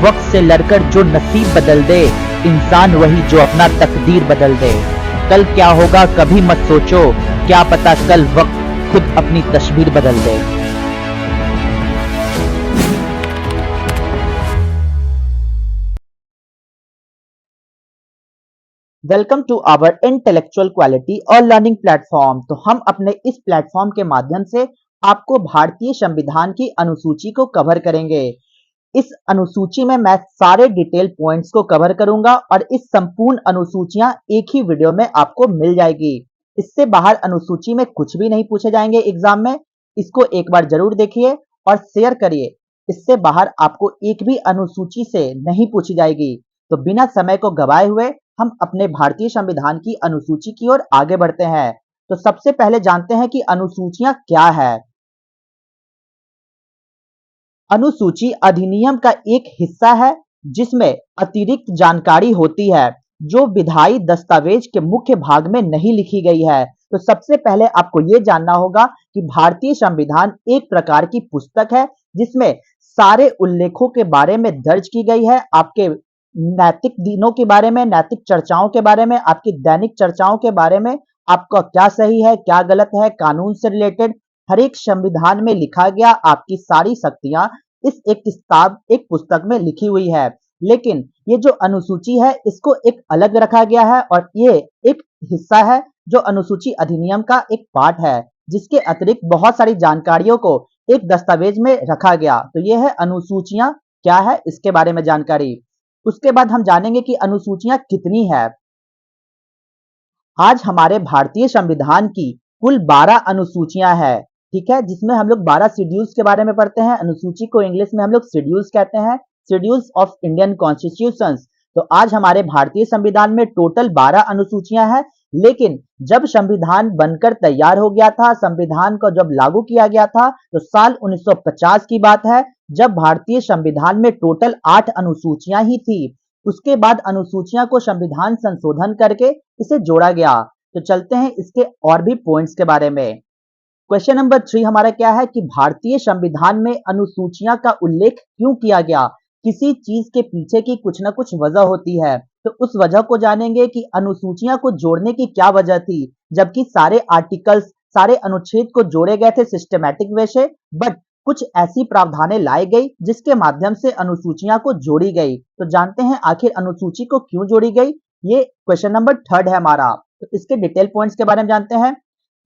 वक्त से लड़कर जो नसीब बदल दे, इंसान वही जो अपना तकदीर बदल दे। कल क्या होगा कभी मत सोचो, क्या पता कल वक्त खुद अपनी तस्वीर बदल दे। Welcome to our intellectual quality और लर्निंग प्लेटफॉर्म। तो हम अपने इस प्लेटफॉर्म के माध्यम से आपको भारतीय संविधान की अनुसूची को कवर करेंगे। इस अनुसूची में मैं सारे डिटेल पॉइंट्स को कवर करूंगा और इस संपूर्ण अनुसूचियां एक ही वीडियो में आपको मिल जाएगी। इससे बाहर अनुसूची में कुछ भी नहीं पूछे जाएंगे एग्जाम में। इसको एक बार जरूर देखिए और शेयर करिए। इससे बाहर आपको एक भी अनुसूची से नहीं पूछी जाएगी। तो बिना समय को गवाए हुए हम अपने भारतीय संविधान की अनुसूची की ओर आगे बढ़ते हैं। तो सबसे पहले जानते हैं कि अनुसूचियां क्या है। अनुसूची अधिनियम का एक हिस्सा है जिसमें अतिरिक्त जानकारी होती है जो विधायी दस्तावेज के मुख्य भाग में नहीं लिखी गई है। तो सबसे पहले आपको यह जानना होगा कि भारतीय संविधान एक प्रकार की पुस्तक है जिसमें सारे उल्लेखों के बारे में दर्ज की गई है। आपके नैतिक दिनों के बारे में, नैतिक चर्चाओं के बारे में, आपकी दैनिक चर्चाओं के बारे में, आपका क्या सही है क्या गलत है, कानून से रिलेटेड हर एक संविधान में लिखा गया आपकी सारी शक्तियां इस एक पुस्तक में लिखी हुई है। लेकिन ये जो अनुसूची है इसको एक अलग रखा गया है और ये एक हिस्सा है जो अनुसूची अधिनियम का एक पार्ट है जिसके अतिरिक्त बहुत सारी जानकारियों को एक दस्तावेज में रखा गया। तो ये है अनुसूचियां क्या है इसके बारे में जानकारी। उसके बाद हम जानेंगे कि अनुसूचियां कितनी है। आज हमारे भारतीय संविधान की कुल 12 अनुसूचियां हैं, ठीक है, जिसमें हम लोग 12 शेड्यूल्स के बारे में पढ़ते हैं। अनुसूची को इंग्लिश में हम लोग शेड्यूल्स कहते हैं, शेड्यूल्स ऑफ इंडियन कॉन्स्टिट्यूशंस। तो आज हमारे भारतीय संविधान में टोटल 12 अनुसूचियां हैं। लेकिन जब संविधान बनकर तैयार हो गया था, संविधान को जब लागू किया गया था, तो साल 1950 की बात है जब भारतीय संविधान में टोटल 8 अनुसूचियां ही थी। उसके बाद अनुसूचियां को संविधान संशोधन करके इसे जोड़ा गया। तो चलते हैं इसके और भी पॉइंट्स के बारे में। क्वेश्चन नंबर 3 हमारा क्या है कि भारतीय संविधान में अनुसूचियां का उल्लेख क्यों किया गया। किसी चीज के पीछे की कुछ ना कुछ वजह होती है, तो उस वजह को जानेंगे कि अनुसूचियां को जोड़ने की क्या वजह थी। जबकि सारे आर्टिकल्स, सारे अनुच्छेद को जोड़े गए थे सिस्टमैटिक वे से, बट कुछ ऐसी प्रावधानें लाई गई जिसके माध्यम से अनुसूचियां को जोड़ी गई। तो जानते हैं आखिर अनुसूची को क्यों जोड़ी गई। ये क्वेश्चन नंबर 3 है हमारा। तो इसके डिटेल पॉइंट्स के बारे में जानते हैं।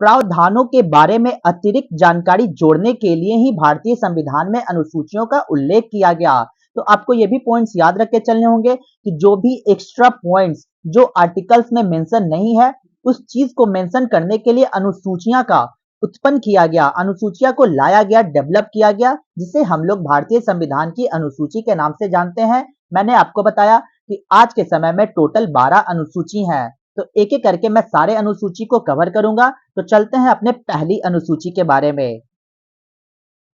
प्रावधानों के बारे में अतिरिक्त जानकारी जोड़ने के लिए ही भारतीय संविधान में अनुसूचियों का उल्लेख किया गया। तो आपको ये भी पॉइंट्स याद रख के चलने होंगे कि जो भी एक्स्ट्रा पॉइंट्स जो आर्टिकल्स में मेंशन नहीं है उस चीज को मेंशन करने के लिए अनुसूचियां का उत्पन्न किया गया, अनुसूचियां को लाया गया, डेवलप किया गया, जिसे हम लोग भारतीय संविधान की अनुसूची के नाम से जानते हैं। मैंने आपको बताया कि आज के समय में टोटल 12 अनुसूची हैं। तो एक एक करके मैं सारे अनुसूची को कवर करूंगा। तो चलते हैं अपने पहली अनुसूची के बारे में।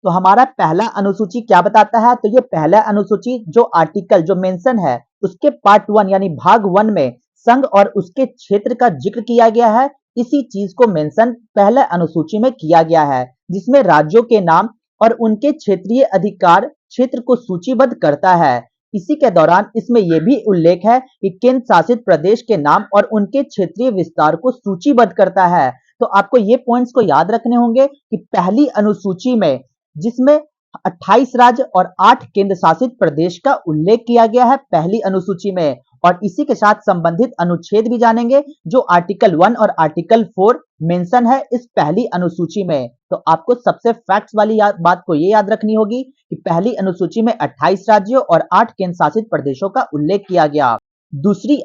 तो हमारा पहला अनुसूची क्या बताता है। तो ये पहला अनुसूची जो आर्टिकल जो मेंशन है उसके पार्ट 1 यानी भाग 1 में संघ और उसके क्षेत्र का जिक्र किया गया है। इसी चीज को मेंशन पहले अनुसूची में किया गया है जिसमें राज्यों के नाम और उनके क्षेत्रीय अधिकार क्षेत्र को सूचीबद्ध करता है। इसी के दौरान इसमें यह भी उल्लेख है कि केंद्र शासित प्रदेश के नाम और उनके क्षेत्रीय विस्तार को सूचीबद्ध करता है। तो आपको ये पॉइंट्स को याद रखने होंगे कि पहली अनुसूची में जिसमें 28 राज्य और 8 केंद्र शासित प्रदेश का उल्लेख किया गया है पहली अनुसूची में, और इसी के साथ संबंधित अनुच्छेद भी जानेंगे जो आर्टिकल 1 और आर्टिकल 4 मेंशन है इस पहली अनुसूची में। तो आपको सबसे फैक्ट्स वाली बात को ये याद रखनी होगी कि पहली अनुसूची में 28 राज्यों और 8 केंद्र शासित प्रदेशों का उल्लेख किया गया। दूसरी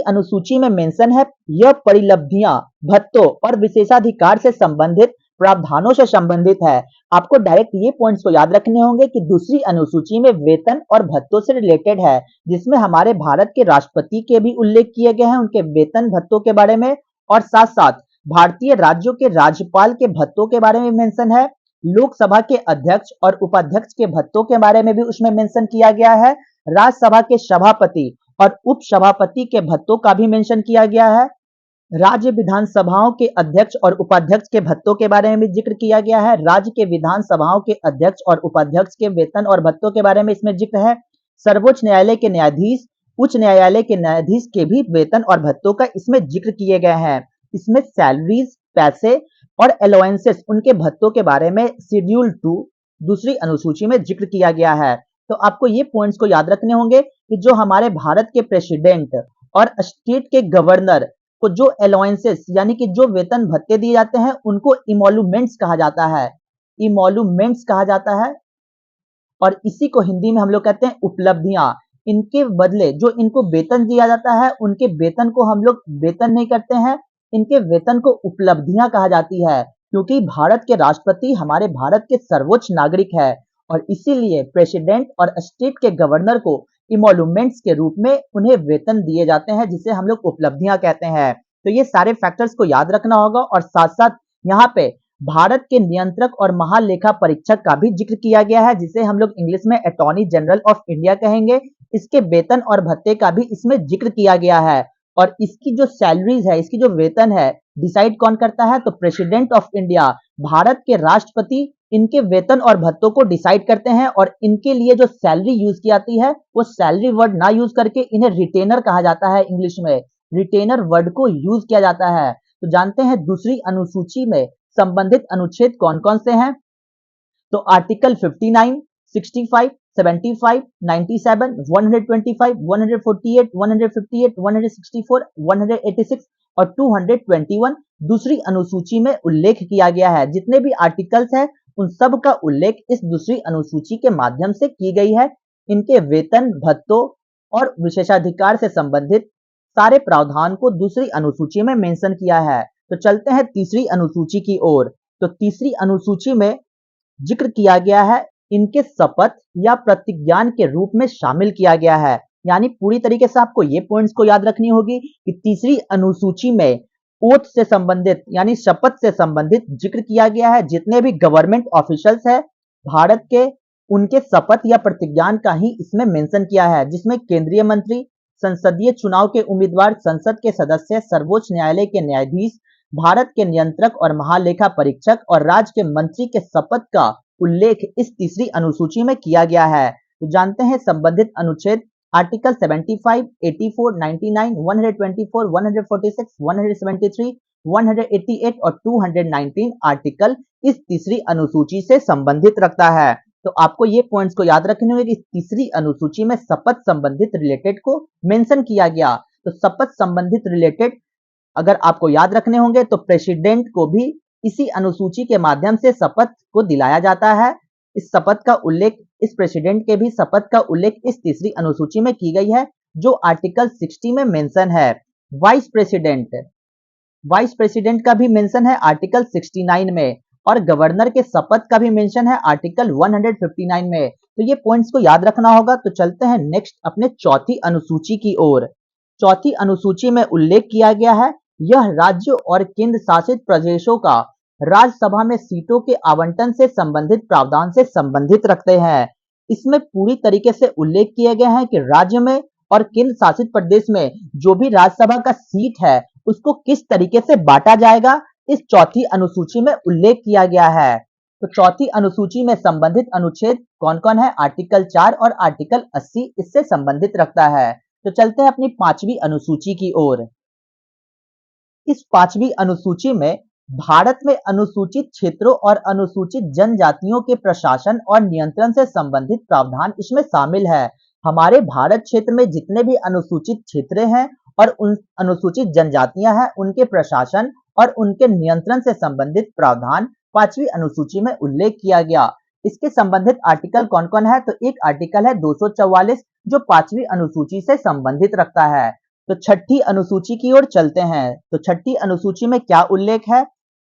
अनुसूची में मेंशन है यह परिलब्धियां भत्तों और विशेषाधिकार से संबंधित प्रावधानों से संबंधित है। आपको डायरेक्ट ये पॉइंट्स को याद रखने होंगे कि दूसरी अनुसूची में वेतन और भत्तों से रिलेटेड है जिसमें हमारे भारत के राष्ट्रपति के भी उल्लेख किए गए हैं उनके वेतन भत्तों के बारे में, और साथ साथ भारतीय राज्यों के राज्यपाल के भत्तों के बारे में मेंशन है। लोकसभा के अध्यक्ष और उपाध्यक्ष के भत्तों के बारे में भी उसमें मेंशन किया गया है। राज्यसभा के सभापति और उप सभापति के भत्तों का भी मेंशन किया गया है। राज्य विधानसभाओं के अध्यक्ष और उपाध्यक्ष के भत्तों के बारे में भी जिक्र किया गया है। राज्य के विधानसभाओं के अध्यक्ष और उपाध्यक्ष के वेतन और भत्तों के बारे में इसमें जिक्र है। सर्वोच्च न्यायालय के न्यायाधीश, उच्च न्यायालय के न्यायाधीश के भी वेतन और भत्तों का इसमें जिक्र किए गए हैं। इसमें सैलरीज, पैसे और अलाउंसेस, उनके भत्तों के बारे में शेड्यूल 2 दूसरी अनुसूची में जिक्र किया गया है। तो आपको ये पॉइंट्स को याद रखने होंगे कि जो हमारे भारत के प्रेसिडेंट और स्टेट के गवर्नर को जो अलाउंसेस यानी कि जो वेतन भत्ते दिए जाते हैं उनको इमोलूमेंट्स कहा जाता है। इमोलूमेंट्स कहा जाता है और इसी को हिंदी में हम लोग कहते हैं उपलब्धियां। इनके बदले जो इनको वेतन दिया जाता है उनके वेतन को हम लोग वेतन नहीं करते हैं, इनके वेतन को उपलब्धियां कहा जाती है, क्योंकि भारत के राष्ट्रपति हमारे भारत के सर्वोच्च नागरिक है और इसीलिए प्रेसिडेंट और स्टेट के गवर्नर को इमोलूमेंट्स के रूप में उन्हें वेतन दिए जाते हैं, जिसे हम लोग उपलब्धियां कहते हैं। तो ये सारे फैक्टर्स को याद रखना होगा और साथ साथ यहाँ पे भारत के नियंत्रक और महालेखा परीक्षक का भी जिक्र किया गया है, जिसे हम लोग इंग्लिश में अटॉर्नी जनरल ऑफ इंडिया कहेंगे। इसके वेतन और भत्ते का भी इसमें जिक्र किया गया है और इसकी जो सैलरीज है, इसकी जो वेतन है, डिसाइड कौन करता है? तो प्रेसिडेंट ऑफ इंडिया, भारत के राष्ट्रपति इनके वेतन और भत्तों को डिसाइड करते हैं और इनके लिए जो सैलरी यूज की जाती है वो सैलरी वर्ड ना यूज करके इन्हें रिटेनर कहा जाता है। इंग्लिश में रिटेनर वर्ड को यूज किया जाता है। तो जानते हैं दूसरी अनुसूची में संबंधित अनुच्छेद कौन कौन से हैं? तो आर्टिकल 59, 65, 75, 97, 125, 148, 158, 164, 186 और 221 दूसरी अनुसूची में उल्लेख किया गया है। जितने भी आर्टिकल्स हैं उन सब का उल्लेख इस दूसरी अनुसूची के माध्यम से की गई है। इनके वेतन, भत्तों और विशेषाधिकार से संबंधित सारे प्रावधान को दूसरी अनुसूची में मेंशन किया है। तो चलते हैं तीसरी अनुसूची की ओर। तो तीसरी अनुसूची में जिक्र किया गया है, इनके शपथ या प्रतिज्ञान के रूप में शामिल किया गया है। यानी पूरी तरीके से आपको ये पॉइंट्स को याद रखनी होगी कि तीसरी अनुसूची में ओथ से संबंधित यानी शपथ से संबंधित जिक्र किया गया है। जितने भी गवर्नमेंट ऑफिशियल्स है भारत के, उनके शपथ या प्रतिज्ञान का ही इसमें मेंशन किया है, जिसमें केंद्रीय मंत्री, संसदीय चुनाव के उम्मीदवार, संसद के सदस्य, सर्वोच्च न्यायालय के न्यायाधीश, भारत के नियंत्रक और महालेखा परीक्षक और राज्य के मंत्री के शपथ का उल्लेख इस तीसरी अनुसूची में किया गया है। तो जानते हैं संबंधित अनुच्छेद आर्टिकल 75, 84, 99, 124, 146, 173, 188 और 219 आर्टिकल इस तीसरी अनुसूची से संबंधित रखता है। तो आपको ये पॉइंट्स को याद रखने होंगे कि तीसरी अनुसूची में शपथ संबंधित रिलेटेड को मेंशन किया गया। तो शपथ संबंधित रिलेटेड अगर आपको याद रखने होंगे तो प्रेसिडेंट को भी इसी अनुसूची के माध्यम से शपथ को दिलाया जाता है। इस शपथ का उल्लेख, इस प्रेसिडेंट के भी शपथ का उल्लेख इस तीसरी अनुसूची में की गई है, जो आर्टिकल 60 में मेंशन है। वाइस प्रेसिडेंट, वाइस प्रेसिडेंट का भी मेंशन है आर्टिकल 69 में और गवर्नर के शपथ का भी मेंशन है आर्टिकल 159 में। तो ये पॉइंट्स को याद रखना होगा। तो चलते हैं नेक्स्ट अपने चौथी अनुसूची की ओर। चौथी अनुसूची में उल्लेख किया गया है, यह राज्यों और केंद्र शासित प्रदेशों का राज्यसभा में सीटों के आवंटन से संबंधित प्रावधान से संबंधित रखते हैं। इसमें पूरी तरीके से उल्लेख किए गए हैं कि राज्य में और केंद्र शासित प्रदेश में जो भी राज्यसभा का सीट है उसको किस तरीके से बांटा जाएगा, इस चौथी अनुसूची में उल्लेख किया गया है। तो चौथी अनुसूची में संबंधित अनुच्छेद कौन कौन है? आर्टिकल 4 और आर्टिकल 80 इससे संबंधित रखता है। तो चलते हैं अपनी पांचवी अनुसूची की ओर। इस पांचवी अनुसूची में भारत में अनुसूचित क्षेत्रों और अनुसूचित जनजातियों के प्रशासन और नियंत्रण से संबंधित प्रावधान इसमें शामिल है। हमारे भारत क्षेत्र में जितने भी अनुसूचित क्षेत्र हैं और उन अनुसूचित जनजातियां हैं, उनके प्रशासन और उनके नियंत्रण से संबंधित प्रावधान पांचवी अनुसूची में उल्लेख किया गया। इसके संबंधित आर्टिकल कौन कौन है? तो एक आर्टिकल है 244 जो पांचवी अनुसूची से संबंधित रखता है। तो छठी अनुसूची की ओर चलते हैं। तो छठी अनुसूची में क्या उल्लेख है?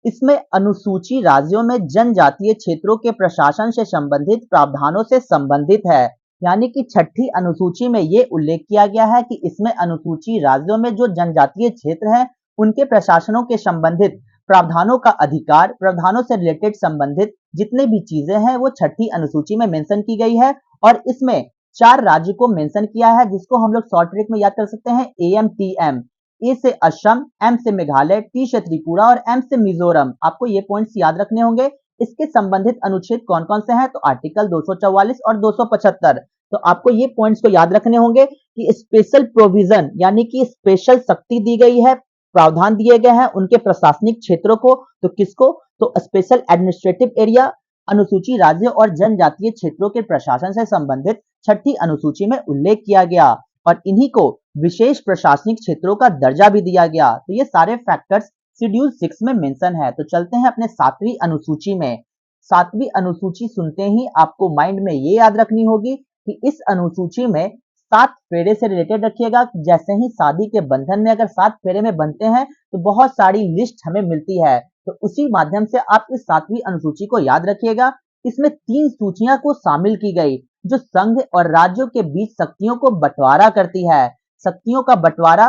इसमें अनुसूची राज्यों में जनजातीय क्षेत्रों के प्रशासन से संबंधित प्रावधानों से संबंधित है। यानी कि छठी अनुसूची में ये उल्लेख किया गया है कि इसमें अनुसूची राज्यों में जो जनजातीय क्षेत्र हैं उनके प्रशासनों के संबंधित प्रावधानों का अधिकार, प्रावधानों से रिलेटेड संबंधित जितने भी चीजें हैं वो छठी अनुसूची में मेंशन की गई है और इसमें 4 राज्य को मेंशन किया है, जिसको हम लोग शॉर्ट ट्रिक में याद कर सकते हैं AMTM। ए से असम, एम से मेघालय, टी से त्रिपुरा और एम से मिजोरम। आपको ये पॉइंट्स याद रखने होंगे। इसके संबंधित अनुच्छेद कौन कौन से हैं? तो आर्टिकल 244 और 275। तो आपको ये पॉइंट्स को याद रखने होंगे कि स्पेशल प्रोविजन यानी कि स्पेशल शक्ति दी गई है, प्रावधान दिए गए हैं उनके प्रशासनिक क्षेत्रों को। तो किसको? तो स्पेशल एडमिनिस्ट्रेटिव एरिया, अनुसूची राज्य और जनजातीय क्षेत्रों के प्रशासन से संबंधित छठी अनुसूची में उल्लेख किया गया और इन्हीं को विशेष प्रशासनिक क्षेत्रों का दर्जा भी दिया गया। तो ये सारे फैक्टर्स शेड्यूल 6 में मेंशन है। तो चलते हैं अपने 7वीं अनुसूची में। 7वीं अनुसूची सुनते ही आपको माइंड में ये याद रखनी होगी कि इस अनुसूची में 7 फेरे से रिलेटेड रखिएगा। जैसे ही शादी के बंधन में अगर 7 फेरे में बनते हैं तो बहुत सारी लिस्ट हमें मिलती है, तो उसी माध्यम से आप इस 7वीं अनुसूची को याद रखिएगा। इसमें 3 सूचियां को शामिल की गई जो संघ और राज्यों के बीच शक्तियों को बंटवारा करती है। शक्तियों का बंटवारा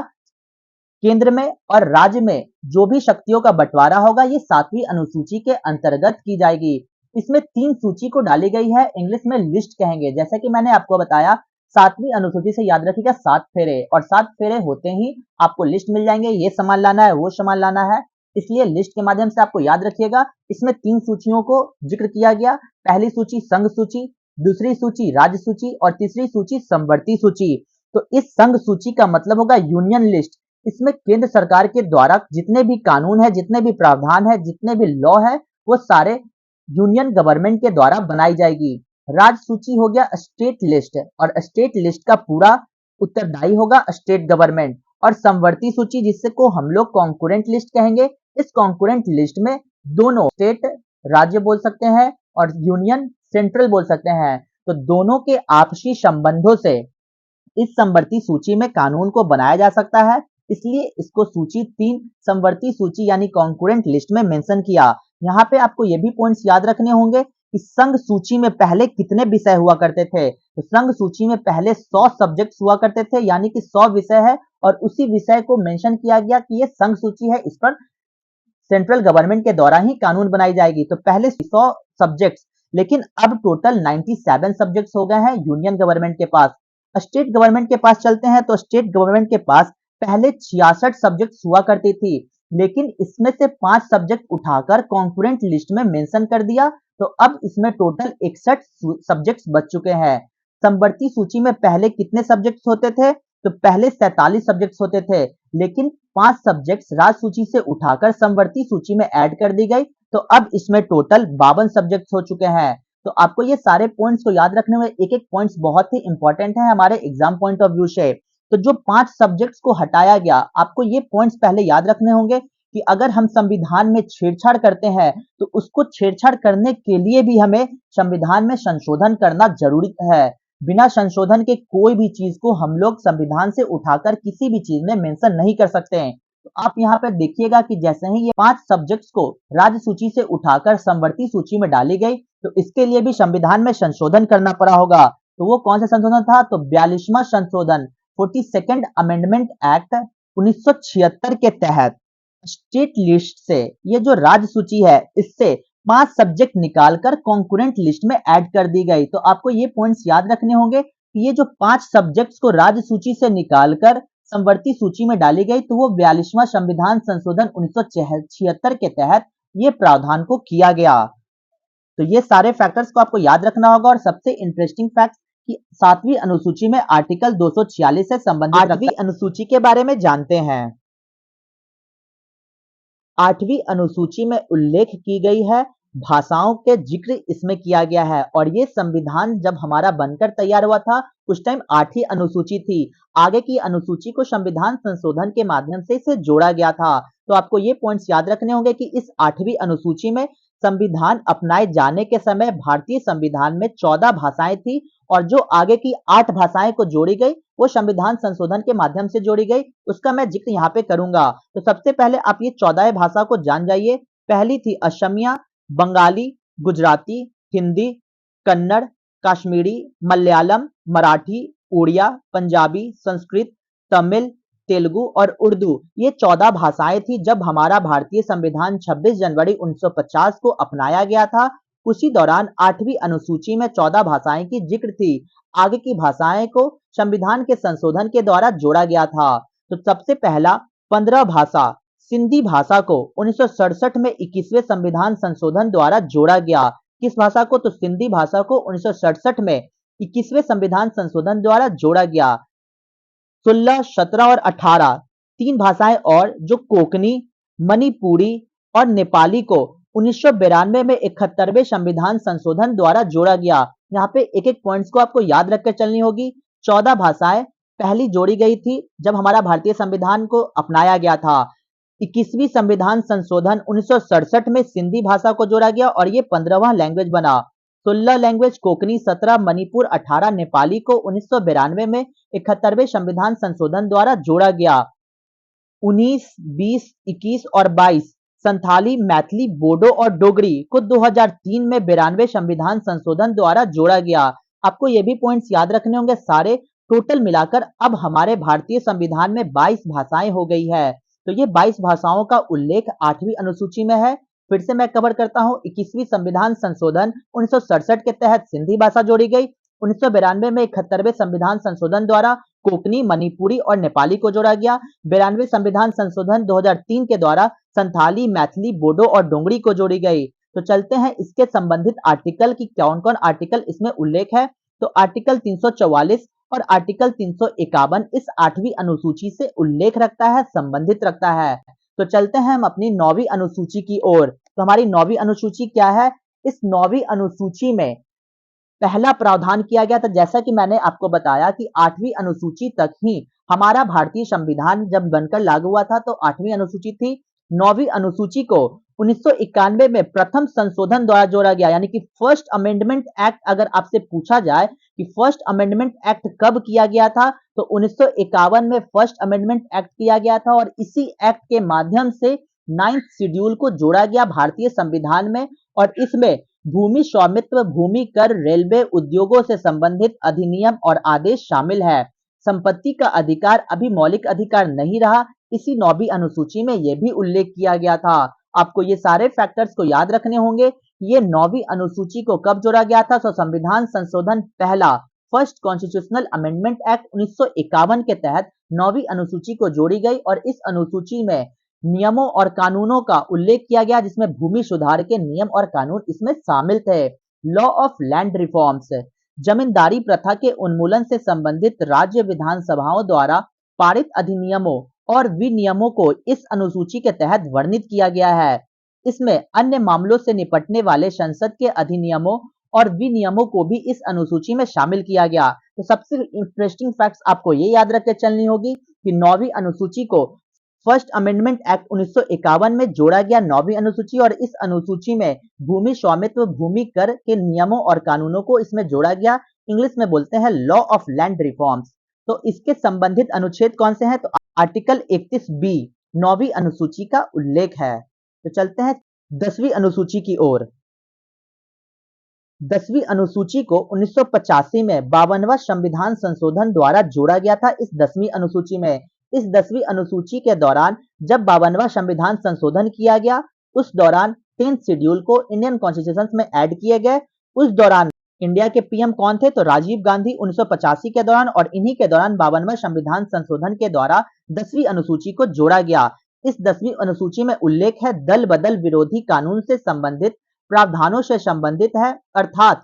केंद्र में और राज्य में जो भी शक्तियों का बंटवारा होगा ये 7वीं अनुसूची के अंतर्गत की जाएगी। इसमें 3 सूची को डाली गई है, इंग्लिश में लिस्ट कहेंगे। जैसा कि मैंने आपको बताया 7वीं अनुसूची से याद रखिएगा 7 फेरे, और 7 फेरे होते ही आपको लिस्ट मिल जाएंगे, ये सामान लाना है, वो सामान लाना है, इसलिए लिस्ट के माध्यम से आपको याद रखिएगा। इसमें 3 सूचियों को जिक्र किया गया। पहली सूची संघ सूची, दूसरी सूची राज्य सूची और तीसरी सूची समवर्ती सूची। तो इस संघ सूची का मतलब होगा यूनियन लिस्ट। इसमें केंद्र सरकार के द्वारा जितने भी कानून है, जितने भी प्रावधान है, जितने भी लॉ है, वो सारे यूनियन गवर्नमेंट के द्वारा बनाई जाएगी। राज्य सूची हो गया स्टेट लिस्ट, और स्टेट लिस्ट का पूरा उत्तरदायी होगा स्टेट गवर्नमेंट। और समवर्ती सूची जिससे को हम लोग कॉन्करेंट लिस्ट कहेंगे। इस कॉन्करेंट लिस्ट में दोनों स्टेट राज्य बोल सकते हैं और यूनियन सेंट्रल बोल सकते हैं, तो दोनों के आपसी संबंधों से इस समवर्ती सूची में कानून को बनाया जा सकता है, इसलिए इसको सूची 3 समवर्ती सूची यानी कॉन्करेंट लिस्ट में मेंशन किया। यहाँ पे आपको ये भी पॉइंट्स याद रखने होंगे कि संघ सूची में पहले कितने विषय हुआ करते थे। तो संघ सूची में पहले 100 सब्जेक्ट्स हुआ करते थे, यानी कि 100 विषय है, और उसी विषय को मेंशन किया गया कि ये संघ सूची है, इस पर सेंट्रल गवर्नमेंट के द्वारा ही कानून बनाई जाएगी। तो पहले 100 सब्जेक्ट्स, लेकिन अब टोटल 97 सब्जेक्ट्स हो गए हैं यूनियन गवर्नमेंट के पास। स्टेट गवर्नमेंट के पास चलते हैं, तो स्टेट गवर्नमेंट के पास पहले 66 सब्जेक्ट्स हुआ करती थी, लेकिन इसमें से 5 सब्जेक्ट उठाकर कॉन्करेंट लिस्ट में मेंशन कर दिया, तो अब इसमें टोटल 61 सब्जेक्ट्स बच चुके हैं। समवर्ती सूची में पहले कितने सब्जेक्ट्स होते थे? तो पहले 47 सब्जेक्ट्स होते थे, लेकिन 5 सब्जेक्ट्स राज्य सूची से उठाकर समवर्ती सूची में ऐड कर दी गई, तो अब इसमें टोटल 52 सब्जेक्ट्स हो चुके हैं। तो आपको ये सारे पॉइंट्स को याद रखने में एक-एक पॉइंट्स बहुत ही इंपॉर्टेंट है हमारे एग्जाम पॉइंट ऑफ व्यू से। तो जो 5 सब्जेक्ट्स को हटाया गया, आपको ये पॉइंट्स पहले याद रखने होंगे कि अगर हम संविधान में छेड़छाड़ करते हैं, तो उसको छेड़छाड़ करने के लिए भी हमें संविधान में संशोधन करना जरूरी है। बिना संशोधन के कोई भी चीज को हम लोग संविधान से उठाकर किसी भी चीज में मेंशन नहीं कर सकते हैं। तो आप यहाँ पर देखिएगा कि जैसे ही ये 5 सब्जेक्ट्स को राज्य सूची से उठाकर समवर्ती सूची में डाली गई, तो इसके लिए भी संविधान में संशोधन करना पड़ा होगा। तो वो कौन सा संशोधन था? तो 42वां संशोधन 42nd अमेंडमेंट एक्ट 1976 के तहत स्टेट लिस्ट से ये जो राज्य सूची है इससे 5 सब्जेक्ट निकालकर कॉन्करेंट लिस्ट में ऐड कर दी गई। तो आपको ये पॉइंट्स याद रखने होंगे कि ये जो 5 सब्जेक्ट्स को राज्य सूची से निकालकर समवर्ती सूची में डाली गई, तो वो 42वां संविधान संशोधन 1976 के तहत ये प्रावधान को किया गया। तो ये सारे फैक्टर्स को आपको याद रखना होगा। और सबसे इंटरेस्टिंग फैक्ट कि 7वीं अनुसूची में आर्टिकल 246 से संबंधित 8वीं अनुसूची के बारे में जानते हैं। 8वीं अनुसूची में उल्लेख की गई है, भाषाओं के जिक्र इसमें किया गया है, और ये संविधान जब हमारा बनकर तैयार हुआ था उस टाइम 8वीं अनुसूची थी। आगे की अनुसूची को संविधान संशोधन के माध्यम से इसे जोड़ा गया था। तो आपको ये पॉइंट्स याद रखने होंगे कि इस 8वीं अनुसूची में संविधान अपनाए जाने के समय भारतीय संविधान में 14 भाषाएं थी, और जो आगे की 8 भाषाएं को जोड़ी गई वो संविधान संशोधन के माध्यम से जोड़ी गई, उसका मैं जिक्र यहाँ पे करूंगा। तो सबसे पहले आप ये 14 भाषा को जान जाइए। पहली थी असमिया, बंगाली, गुजराती, हिंदी, कन्नड़, कश्मीरी, मलयालम, मराठी, उड़िया, पंजाबी, संस्कृत, तमिल, तेलुगु और उर्दू। ये 14 भाषाएं थी जब हमारा भारतीय संविधान 26 जनवरी 1950 को अपनाया गया था। उसी दौरान 8वीं अनुसूची में 14 भाषाएं की जिक्र थी। आगे की भाषाएं को संविधान के संशोधन के द्वारा जोड़ा गया था। तो सबसे पहला 15 भाषा सिंधी भाषा को 1967 में 21वें संविधान संशोधन द्वारा जोड़ा गया। किस भाषा को? तो सिंधी भाषा को 1967 में 21वें संविधान संशोधन द्वारा जोड़ा गया। 16, 17 और 18 तीन भाषाएं और जो कोंकणी, मणिपुरी और नेपाली को 1992 में 71वें संविधान संशोधन द्वारा जोड़ा गया। यहाँ पे एक एक पॉइंट्स को आपको याद रखकर चलनी होगी। 14 भाषाएं पहली जोड़ी गई थी जब हमारा भारतीय संविधान को अपनाया गया था। 21वीं संविधान संशोधन 1967 में सिंधी भाषा को जोड़ा गया और ये 15वां लैंग्वेज बना। 16 लैंग्वेज कोंकणी, 17 मणिपुर, 18 नेपाली को 1992 में 71वें संविधान संशोधन द्वारा जोड़ा गया। 19, 20, 21 और 22 संथाली, मैथिली, बोडो और डोगरी को 2003 में 92वें संविधान संशोधन द्वारा जोड़ा गया। आपको ये भी पॉइंट्स याद रखने होंगे सारे। टोटल मिलाकर अब हमारे भारतीय संविधान में 22 भाषाएं हो गई है। तो ये 22 भाषाओं का उल्लेख 8वीं अनुसूची में है। फिर से मैं कवर करता हूं। 21वीं संविधान संशोधन 1967 के तहत सिंधी भाषा जोड़ी गई। 1992 में 71वें संविधान संशोधन द्वारा कोंकणी, मणिपुरी और नेपाली को जोड़ा गया। 92वें संविधान संशोधन 2003 के द्वारा संथाली, मैथिली, बोडो और डोगरी को जोड़ी गई। तो चलते हैं इसके संबंधित आर्टिकल की कौन कौन आर्टिकल इसमें उल्लेख है। तो आर्टिकल 344 और आर्टिकल 351 इस 8वीं अनुसूची से उल्लेख रखता है, संबंधित रखता है। तो चलते हैं हम अपनी 9वीं अनुसूची की ओर। तो हमारी 9वीं अनुसूची क्या है? इस 9वीं अनुसूची में पहला प्रावधान किया गया था, जैसा कि मैंने आपको बताया कि 8वीं अनुसूची तक ही हमारा भारतीय संविधान जब बनकर लागू हुआ था तो 8वीं अनुसूची थी। 9वीं अनुसूची को 1991 में प्रथम संशोधन द्वारा जोड़ा गया, यानी कि फर्स्ट अमेंडमेंट एक्ट। अगर आपसे पूछा जाए कि फर्स्ट अमेंडमेंट एक्ट कब किया गया था, तो 1951 में फर्स्ट अमेंडमेंट एक्ट किया गया था और इसी एक्ट के माध्यम से 9th शेड्यूल को जोड़ा गया भारतीय संविधान में। और इसमें भूमि स्वामित्व, भूमि कर, रेलवे, उद्योगों से संबंधित अधिनियम और आदेश शामिल है। संपत्ति का अधिकार अभी मौलिक अधिकार नहीं रहा, इसी 9वीं अनुसूची में यह भी उल्लेख किया गया था। आपको ये सारे फैक्टर्स को याद रखने होंगे। ये 9वीं अनुसूची को कब जोड़ा गया था? तो संविधान संशोधन पहला, फर्स्ट कॉन्स्टिट्यूशनल अमेंडमेंट एक्ट 1951 के तहत 9वीं अनुसूची को जोड़ी गई और इस अनुसूची में नियमों और कानूनों का उल्लेख किया गया, जिसमें भूमि सुधार के नियम और कानून इसमें शामिल थे। लॉ ऑफ लैंड रिफॉर्म्स, जमींदारी प्रथा के उन्मूलन से संबंधित राज्य विधानसभाओं द्वारा पारित अधिनियमों और विनियमों को इस अनुसूची के तहत वर्णित किया गया है। इसमें अन्य मामलों से निपटने वाले संसद के अधिनियमों और विनियमों को भी इस अनुसूची में शामिल किया गया। तो सबसे इंटरेस्टिंग फैक्ट्स आपको ये याद रख के चलनी होगी कि 9वीं अनुसूची को फर्स्ट अमेंडमेंट एक्ट 1951 में जोड़ा गया 9वीं अनुसूची, और इस अनुसूची में भूमि स्वामित्व, भूमि कर के नियमों और कानूनों को इसमें जोड़ा गया। इंग्लिश में बोलते हैं लॉ ऑफ लैंड रिफॉर्म्स। तो इसके संबंधित अनुच्छेद कौन से हैं? तो आर्टिकल 31 बी 9वीं अनुसूची का उल्लेख है। तो चलते हैं 10वीं अनुसूची की ओर। 10वीं अनुसूची को 1985 में 52वां संविधान संशोधन द्वारा जोड़ा गया था। इस 10वीं अनुसूची में, इस 10वीं अनुसूची के दौरान जब 52वां संविधान संशोधन किया गया, उस दौरान 10th शेड्यूल को इंडियन कॉन्स्टिट्यूशन में ऐड किए गए। उस दौरान इंडिया के पीएम कौन थे? तो राजीव गांधी 1985 के दौरान, और इन्हीं के दौरान 52वां संविधान संशोधन के द्वारा 10वीं अनुसूची को जोड़ा गया। इस 10वीं अनुसूची में उल्लेख है दल बदल विरोधी कानून से संबंधित प्रावधानों से संबंधित है, अर्थात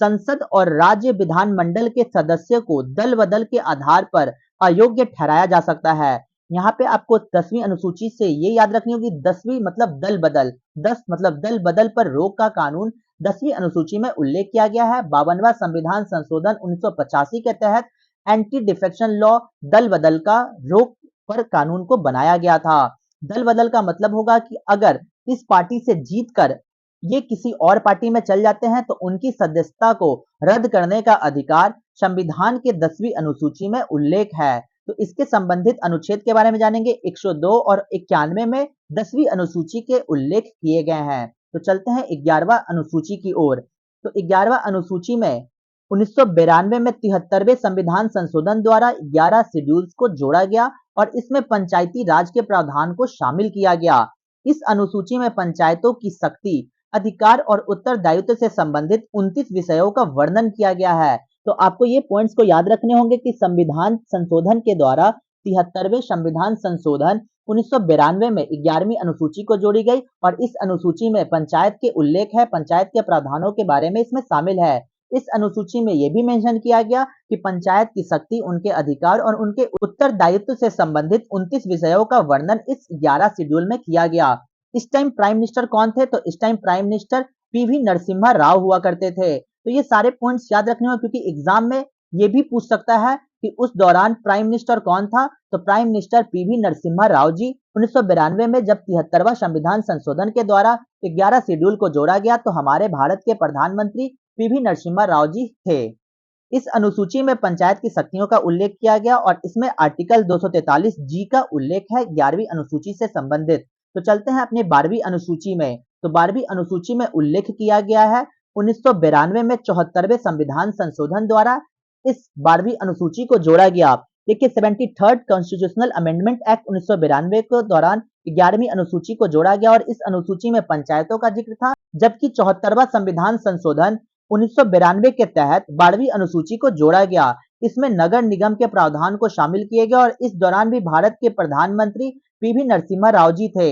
संसद और राज्य विधानमंडल के सदस्य को दल बदल के आधार पर अयोग्य ठहराया जा सकता है। यहाँ पे आपको 10वीं अनुसूची से ये याद रखनी होगी, 10वीं मतलब दल बदल, 10 मतलब दल बदल पर रोक का कानून 10वीं अनुसूची में उल्लेख किया गया है। 52वां संविधान संशोधन 1985 के तहत एंटी डिफेक्शन लॉ, दल बदल का रोक पर कानून को बनाया गया था। दल बदल का मतलब होगा कि अगर इस पार्टी से जीतकर ये किसी और पार्टी में चल जाते हैं तो उनकी सदस्यता को रद्द करने का अधिकार संविधान के 10वीं अनुसूची में उल्लेख है। तो इसके संबंधित अनुच्छेद के बारे में जानेंगे। 102 और 91 में 10वीं अनुसूची के उल्लेख किए गए हैं। तो चलते हैं 11वां अनुसूची की ओर। तो 11वां अनुसूची में 1992 में 73वें संविधान संशोधन द्वारा 11 शेड्यूल्स को जोड़ा गया और इसमें पंचायती राज के प्रावधान को शामिल किया गया। इस अनुसूची में पंचायतों की शक्ति, अधिकार और उत्तरदायित्व से संबंधित 29 विषयों का वर्णन किया गया है। तो आपको ये पॉइंट्स को याद रखने होंगे कि संविधान संशोधन के द्वारा 73वें संविधान संशोधन 1992 में 11वीं अनुसूची को जोड़ी गई और इस अनुसूची में पंचायत के उल्लेख है, पंचायत के प्रावधानों के बारे में इसमें शामिल है। इस अनुसूची में यह भी मेंशन किया गया कि पंचायत की शक्ति, उनके अधिकार और उनके उत्तरदायित्व से संबंधित 29 विषयों का वर्णन इस 11 शेड्यूल में किया गया। इस टाइम प्राइम मिनिस्टर कौन थे? तो इस time prime minister PV Narasimha Rao हुआ करते थे। तो ये सारे पॉइंट्स याद रखने होंगे क्योंकि एग्जाम में ये भी पूछ सकता है कि उस दौरान प्राइम मिनिस्टर कौन था? तो प्राइम मिनिस्टर पीवी नरसिम्हा राव जी। 1992 में जब 73वां संविधान संशोधन के द्वारा 11 शेड्यूल को जोड़ा गया तो हमारे भारत के प्रधानमंत्री पीवी नरसिम्हा राव जी थे। इस अनुसूची में पंचायत की शक्तियों का उल्लेख किया गया और इसमें आर्टिकल 243 जी का उल्लेख है 11वीं अनुसूची से संबंधित। तो चलते हैं अपनी 12वीं अनुसूची में। तो 12वीं अनुसूची में उल्लेख किया गया है 1992 में 74वें संविधान संशोधन द्वारा इस 12वीं अनुसूची को जोड़ा गया। देखिए 73rd कॉन्स्टिट्यूशनल अमेंडमेंट एक्ट 1992 के दौरान 11वीं अनुसूची को जोड़ा गया और इस अनुसूची में पंचायतों का जिक्र था, जबकि 74वां संविधान संशोधन 1992 के तहत 12वीं अनुसूची को जोड़ा गया। इसमें नगर निगम के प्रावधान को शामिल किए गए और इस दौरान भी भारत के प्रधानमंत्री पीवी नरसिम्हा राव जी थे।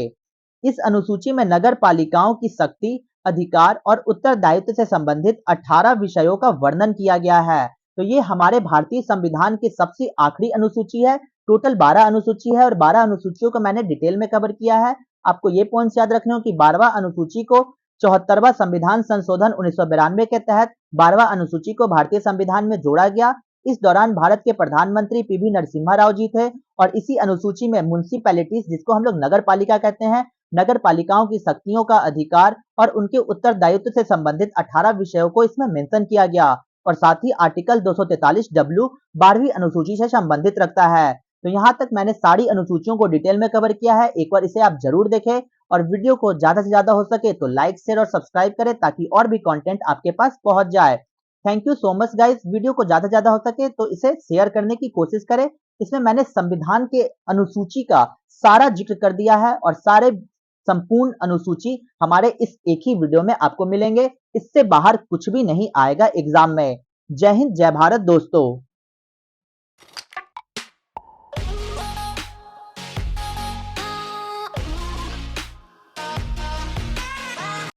इस अनुसूची में नगर पालिकाओं की शक्ति, अधिकार और उत्तरदायित्व से संबंधित 18 विषयों का वर्णन किया गया है। तो ये हमारे भारतीय संविधान की सबसे आखिरी अनुसूची है। टोटल 12 अनुसूची है और 12 अनुसूचियों को मैंने डिटेल में कवर किया है। आपको ये पॉइंट्स याद रखने हो कि 12वां अनुसूची को 74वां संविधान संशोधन 1992 के तहत 12वां अनुसूची को भारतीय संविधान में जोड़ा गया। इस दौरान भारत के प्रधानमंत्री पीवी नरसिम्हा राव जी थे और इसी अनुसूची में म्युनिसिपैलिटीज, जिसको हम लोग नगर पालिका कहते हैं, नगर पालिकाओं की शक्तियों का अधिकार और उनके उत्तरदायित्व से संबंधित 18 विषयों को इसमें मेंशन किया गया और साथ ही आर्टिकल 243 डब्ल्यू 12वीं अनुसूची से संबंधित रखता है। तो यहाँ तक मैंने सारी अनुसूचियों को डिटेल में कवर किया है। एक बार इसे आप जरूर देखें और वीडियो को ज्यादा से ज्यादा हो सके तो लाइक, शेयर और सब्सक्राइब करें ताकि और भी कंटेंट आपके पास पहुंच जाए। Thank you so much guys. Video को ज्यादा से ज्यादा हो सके तो इसे शेयर करने की कोशिश करें। इसमें मैंने संविधान के अनुसूची का सारा जिक्र कर दिया है और सारे संपूर्ण अनुसूची हमारे इस एक ही वीडियो में आपको मिलेंगे। इससे बाहर कुछ भी नहीं आएगा एग्जाम में। जय हिंद, जय भारत दोस्तों।